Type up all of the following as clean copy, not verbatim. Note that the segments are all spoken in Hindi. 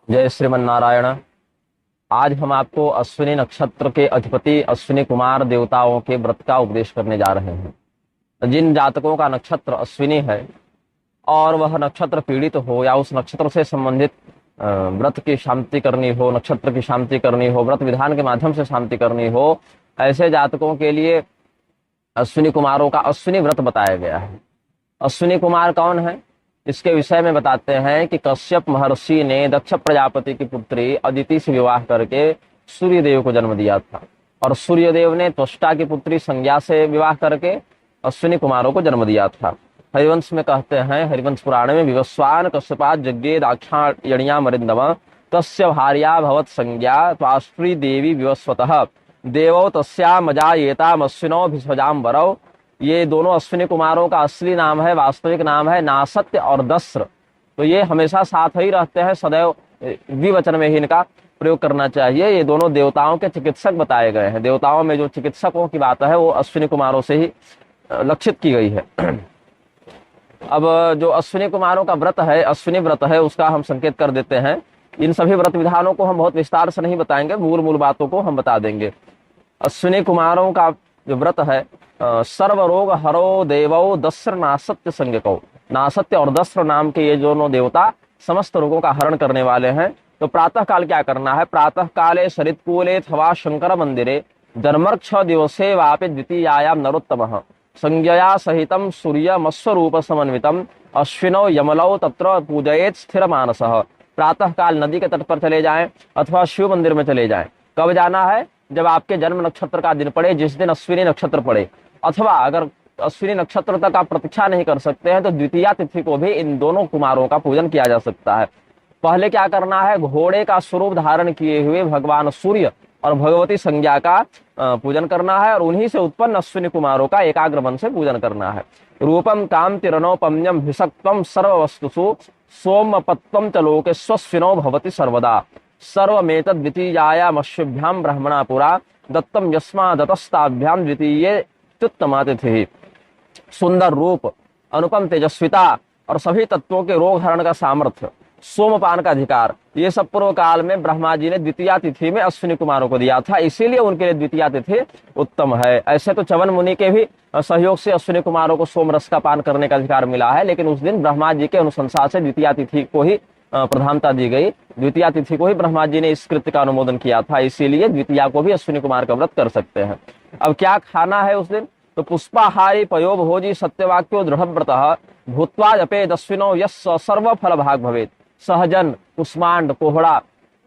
जय श्रीमन नारायण। आज हम आपको अश्विनी नक्षत्र के अधिपति अश्विनी कुमार देवताओं के व्रत का उपदेश करने जा रहे हैं। जिन जातकों का नक्षत्र अश्विनी है और वह नक्षत्र पीड़ित हो या उस नक्षत्र से संबंधित व्रत की शांति करनी हो, नक्षत्र की शांति करनी हो, व्रत विधान के माध्यम से शांति करनी हो, ऐसे जातकों के लिए अश्विनी कुमारों का अश्विनी व्रत बताया गया है। अश्विनी कुमार कौन है, इसके विषय में बताते हैं कि कश्यप महर्षि ने दक्ष प्रजापति की पुत्री अदिति से विवाह करके सूर्यदेव को जन्म दिया था और सूर्यदेव ने त्वष्टा की पुत्री संज्ञा से विवाह करके अश्विनी कुमारों को जन्म दिया था। हरिवंश में कहते हैं, हरिवंश पुराण में, विवस्वान कश्यपात जज्ञे दाक्षायण्या मरिंदम तस्य भार्या भवत संज्ञा त्वाश्री देवी विवस्वतः देवो तस्यामजायेताम अश्विनो भिस्वजाम वरौ। ये दोनों अश्विनी कुमारों का असली नाम है, वास्तविक नाम है नासत्य और दस्र। तो ये हमेशा साथ ही रहते हैं, सदैव द्विवचन में ही इनका प्रयोग करना चाहिए। ये दोनों देवताओं के चिकित्सक बताए गए हैं। देवताओं में जो चिकित्सकों की बात है वो अश्विनी कुमारों से ही लक्षित की गई है। अब जो अश्विनी कुमारों का व्रत है, अश्विनी व्रत है, उसका हम संकेत कर देते हैं। इन सभी व्रत विधानों को हम बहुत विस्तार से नहीं बताएंगे, मूल मूल बातों को हम बता देंगे। अश्विनी कुमारों का जो व्रत है, सर्वरोग हरो देवो दस्र नासत्य संज्ञको, नासत्य और दस्र नाम के ये दोनों देवता समस्त रोगों का हरण करने वाले हैं। तो प्रातः काल क्या करना है? प्रातः काले शरितकूले अथवा शंकर मंदिरे धर्मक्ष दिवसे वापि द्वितीयायाम नरोत्तमः संज्ञया सहितम सूर्यमस्वरूप समन्वितम अश्विनो यमलौ तत्र पूजयेत स्थिर मानसः। प्रातः काल नदी के तट पर चले जाएं अथवा शिव मंदिर में चले जाएं। कब जाना है? जब आपके जन्म नक्षत्र का दिन पड़े, जिस दिन अश्विनी नक्षत्र पड़े, अथवा अगर अश्विनी नक्षत्र तक आप प्रतीक्षा नहीं कर सकते हैं तो द्वितीया तिथि को भी इन दोनों कुमारों का पूजन किया जा सकता है। पहले क्या करना है? घोड़े का स्वरूप धारण किए हुए भगवान सूर्य और भगवती संज्ञा का पूजन करना है और उन्हीं से उत्पन्न अश्विनी कुमारों का एकाग्र मन से पूजन करना है। रूपम कांति रणोपम्यम भिषक्त्वम सर्ववस्तुषु सोमपत्वम च लोकेश्वस्विनो भवति सर्वदा सर्वमेतद् द्वितीयायामश्विभ्याम ब्रह्मणा पुरा दत्तम यस्मा दतस्ताभ्याम द्वितीये त्युत्तमातिथि। सुंदर रूप, अनुपम तेजस्विता और सभी तत्वों के रोग हरण का सामर्थ्य, सोमपान का अधिकार, ये सब पूर्व काल में ब्रह्मा जी ने द्वितीया तिथि में अश्विनी कुमारों को दिया था, इसीलिए उनके लिए द्वितीया तिथि उत्तम है। ऐसे तो च्यवन मुनि के भी सहयोग से अश्विनी कुमारों को सोम रस का पान करने का अधिकार मिला है, लेकिन उस दिन ब्रह्मा जी के अनुशंसा से द्वितीया तिथि को ही प्रधानता दी गई। द्वितीया तिथि को ही ब्रह्मा जी ने इस कृत्य का अनुमोदन किया था, इसीलिए द्वितीया को भी अश्विनी कुमार का व्रत कर सकते हैं। अब क्या खाना है उस दिन? तो पुष्पाहारी पयो भोजी सत्यवाक्यो दृढ़व्रतः भूत्वा जपे दस्विनो यस सर्व फल भाग भवेत। सहजन, कुष्मांड, कोहड़ा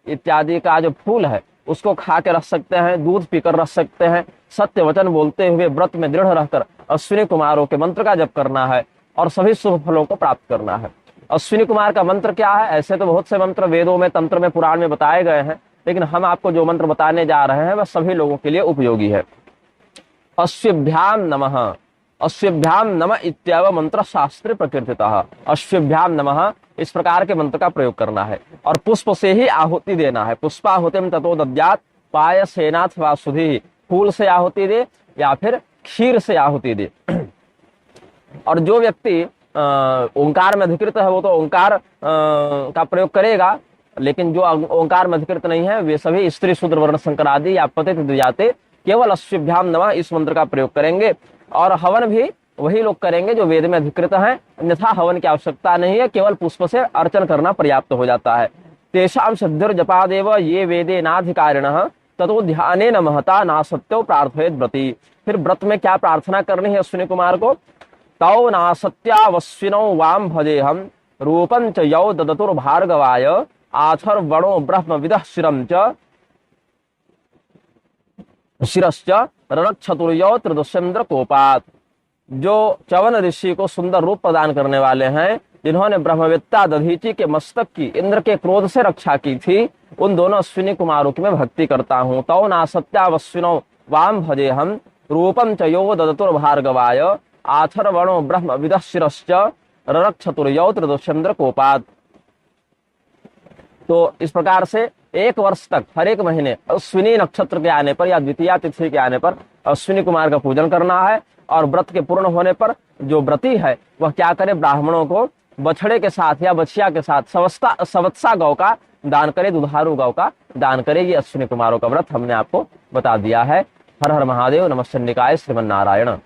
इत्यादि का जो फूल है उसको खा के रख सकते हैं, दूध पीकर रख सकते हैं। सत्य वचन बोलते हुए व्रत में दृढ़ रहकर अश्विनी कुमारों के मंत्र का जप करना है और सभी शुभ फलों को प्राप्त करना है। अश्विनी कुमार का मंत्र क्या है? ऐसे तो बहुत से मंत्र वेदों में, तंत्र में, पुराण में बताए गए हैं, लेकिन हम आपको जो मंत्र बताने जा रहे हैं वह सभी लोगों के लिए उपयोगी है। अश्विभ्याम नमः, अश्विभ्याम नमः इत्येव मंत्र शास्त्रे प्रकीर्तितः। अश्विभ्याम नमः, इस प्रकार के मंत्र का प्रयोग करना है और पुष्प से ही आहुति देना है। पुष्पाहुतिम ततो दद्यात् पायसेनाथ वा सुधि, फूल से आहुति दे या फिर खीर से आहुति दे। और जो व्यक्ति ओंकार में अधिकृत है वो तो ओंकार का प्रयोग करेगा, लेकिन जो ओंकार में अधिकृत नहीं है वे सभी स्त्री शूद्र वर्ण संकर आदि या पतित द्विजाते केवल अश्विभ्याम नमः इस मंत्र का प्रयोग करेंगे। और हवन भी वही लोग करेंगे जो वेद में अधिकृत हैं, अन्यथा हवन की आवश्यकता नहीं है, केवल पुष्प से अर्चन करना पर्याप्त हो जाता है। तेषाम सिद्धिर्जपादेव ये वेदे नाधिकारिणः ततो ध्यानेन महता नासत्यो प्रार्थयेत व्रती। फिर व्रत में क्या प्रार्थना करनी है अश्विनी कुमार को? तौ नासत्यावश्विनौ वाम भजेहम रूपं च यौ ददतुर्भार्गवाय आथर्वणो ब्रह्मविदः शिरश्च रणक्षतुर्यो त्रिदुष्येन्द्र कोपात। जो च्यवन ऋषि को सुंदर रूप प्रदान करने वाले हैं, जिन्होंने ब्रह्मवेत्ता दधीचि के मस्तक की इंद्र के क्रोध से रक्षा की थी, उन दोनों अश्विनी कुमारों की मैं भक्ति करता हूँ। तौ नासत्यावश्विनौ वाम भजेहम रूपं च यो ददतुर्भार्गवाय आथर्वणो ब्रह्मविदः शिरश्च रणक्षतुर्यो त्रिदुष्येन्द्र कोपात। तो इस प्रकार से एक वर्ष तक हर एक महीने अश्विनी नक्षत्र के आने पर या द्वितीया तिथि के आने पर अश्विनी कुमार का पूजन करना है। और व्रत के पूर्ण होने पर जो व्रती है वह क्या करे? ब्राह्मणों को बछड़े के साथ या बछिया के साथ सवत्सा गौ का दान करे, दुधारू गौ का दान करे। ये अश्विनी कुमारों का व्रत हमने आपको बता दिया है। हर हर महादेव, नमः शिवाय, श्रीमन नारायण।